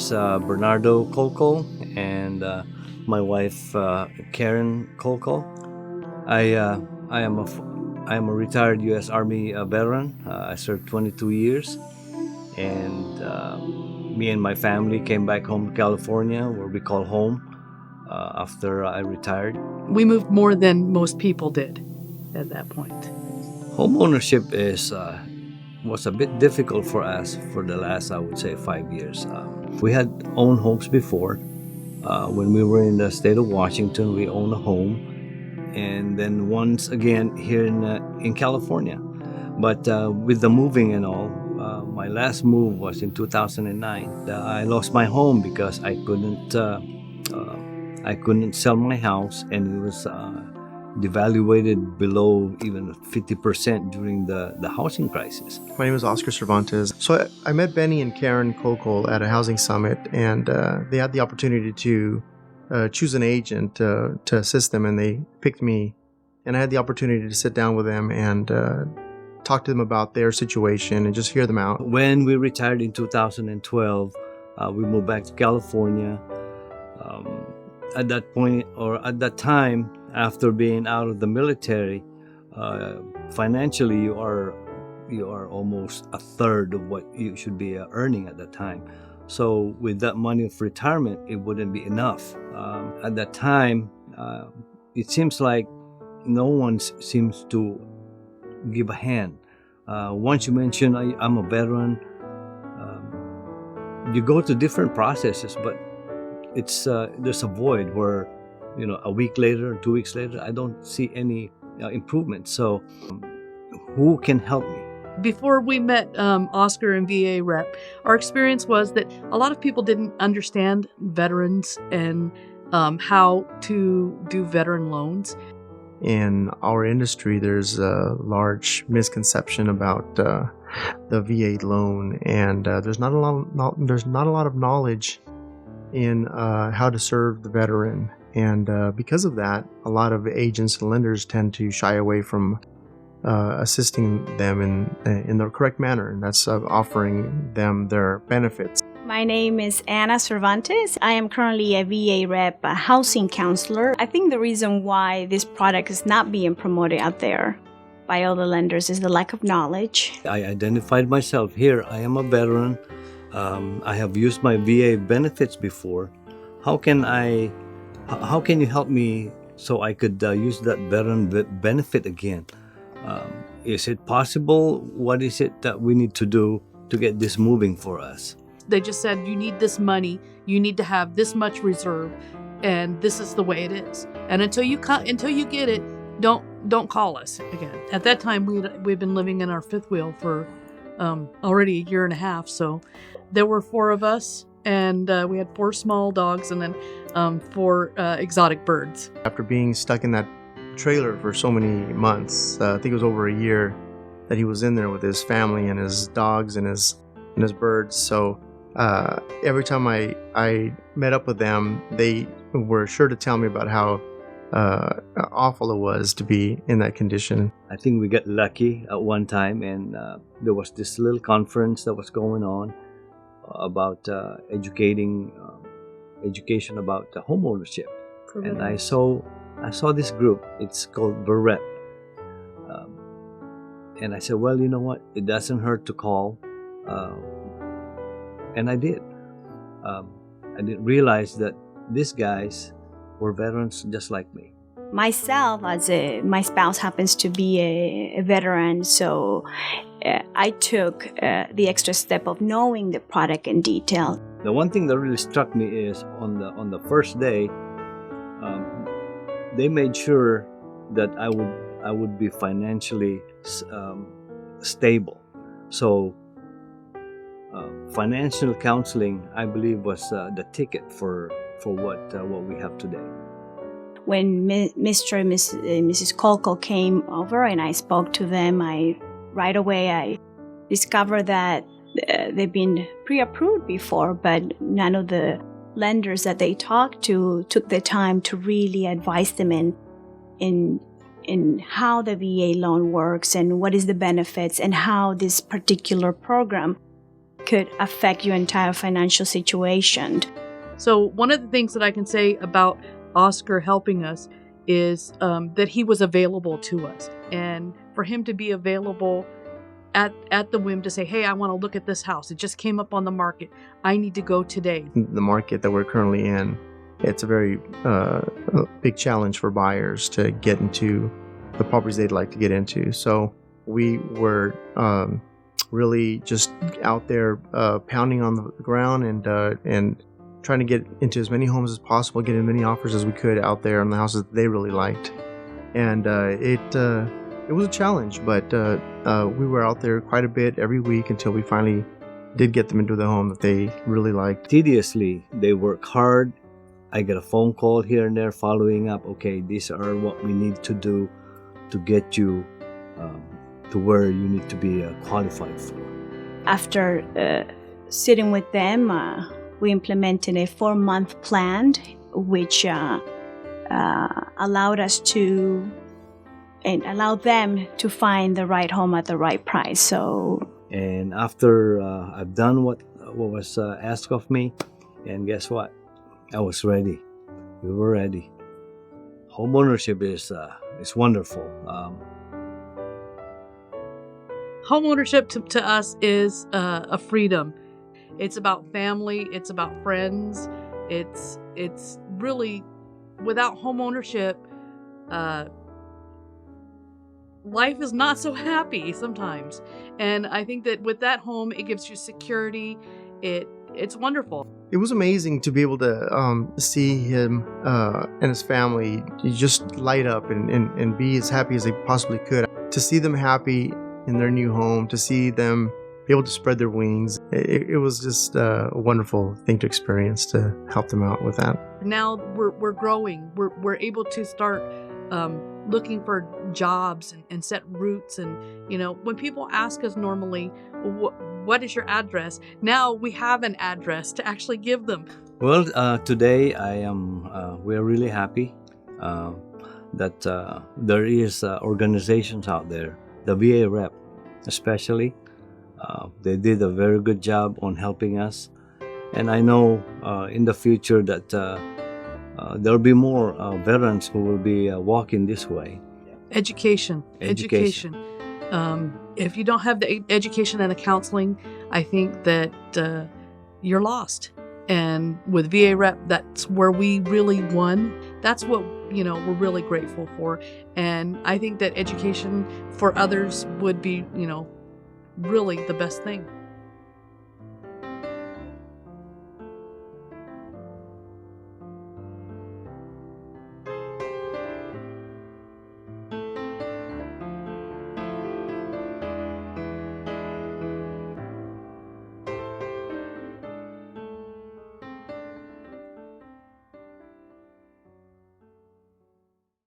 is Bernardo Colcol, and my wife Karen Colcol. I am a retired U.S. Army veteran. I served 22 years, and me and my family came back home to California, where we call home, after I retired. We moved more than most people did at that point. Homeownership was a bit difficult for us for the last, I would say, 5 years. We had owned homes before. When we were in the state of Washington, we owned a home, and then once again here in California. But with the moving and all, my last move was in 2009. I lost my home because I couldn't sell my house, and it was devaluated below even 50% during the housing crisis. My name is Oscar Cervantes. So I met Benny and Karen Colcol at a housing summit, and they had the opportunity to choose an agent to assist them, and they picked me. And I had the opportunity to sit down with them and talk to them about their situation and just hear them out. When we retired in 2012, we moved back to California. At that point, or at that time, after being out of the military, financially you are almost a third of what you should be earning at that time. So with that money of retirement, it wouldn't be enough. At that time, it seems like no one seems to give a hand. Once you mention I'm a veteran, you go to different processes, but it's there's a void where, a week later, 2 weeks later, I don't see any improvement. So who can help me? Before we met Oscar and VA rep, our experience was that a lot of people didn't understand veterans and how to do veteran loans. In our industry, there's a large misconception about the VA loan, and there's not a lot of knowledge in how to serve the veteran. And because of that, a lot of agents and lenders tend to shy away from assisting them in the correct manner, and that's offering them their benefits. My name is Ana Cervantes. I am currently a VA rep, a housing counselor. I think the reason why this product is not being promoted out there by all the lenders is the lack of knowledge. I identified myself here. I am a veteran. I have used my VA benefits before. How can you help me so I could use that veteran benefit again? Is it possible? What is it that we need to do to get this moving for us? They just said, you need this money, you need to have this much reserve, and this is the way it is. And until you get it, don't call us again. At that time, we'd been living in our fifth wheel for already a year and a half. So there were 4 of us, and we had 4 small dogs, and then 4 exotic birds. After being stuck in that trailer for so many months, I think it was over a year that he was in there with his family and his dogs and his birds. So every time I met up with them, they were sure to tell me about how awful it was to be in that condition. I think we got lucky at one time, and there was this little conference that was going on about education about homeownership. And I saw this group. It's called VAREP. And I said, well, you know what? It doesn't hurt to call. And I did. I didn't realize that these guys were veterans just like me. Myself, my spouse happens to be a veteran, so I took the extra step of knowing the product in detail. The one thing that really struck me is on the first day, they made sure that I would be financially stable. So financial counseling, I believe, was the ticket for what we have today. When Mr. and Mrs. Colcol came over and I spoke to them, right away I discovered that they've been pre-approved before, but none of the lenders that they talked to took the time to really advise them in how the VA loan works and what is the benefits and how this particular program could affect your entire financial situation. So one of the things that I can say about Oscar helping us is that he was available to us, and for him to be available at the whim to say, hey, I want to look at this house. It just came up on the market. I need to go today. The market that we're currently in, it's a very big challenge for buyers to get into the properties they'd like to get into. So we were really just out there pounding on the ground and trying to get into as many homes as possible, get as many offers as we could out there on the houses that they really liked. And it was a challenge, but we were out there quite a bit every week until we finally did get them into the home that they really liked. Tediously, they work hard. I get a phone call here and there following up. Okay, these are what we need to do to get you to where you need to be qualified for. After sitting with them, we implemented a 4-month plan, which allowed us to and allow them to find the right home at the right price. So, and after I've done what was asked of me, and guess what? I was ready. We were ready. Homeownership is wonderful. Homeownership to us is a freedom. It's about family. It's about friends. It's really, without homeownership, life is not so happy sometimes. And I think that with that home, it gives you security. It's wonderful. It was amazing to be able to see him and his family just light up and be as happy as they possibly could. To see them happy in their new home, to see them be able to spread their wings, it was just a wonderful thing to experience, to help them out with that. Now we're growing. We're able to start looking for jobs and set roots. And when people ask us normally, what is your address? Now we have an address to actually give them. Well, today we're really happy that there is organizations out there, the VAREP especially. They did a very good job on helping us. And I know in the future that there'll be more veterans who will be walking this way. Education. If you don't have the education and the counseling, I think that you're lost. And with VAREP, that's where we really won. That's what we're really grateful for. And I think that education for others would be really the best thing.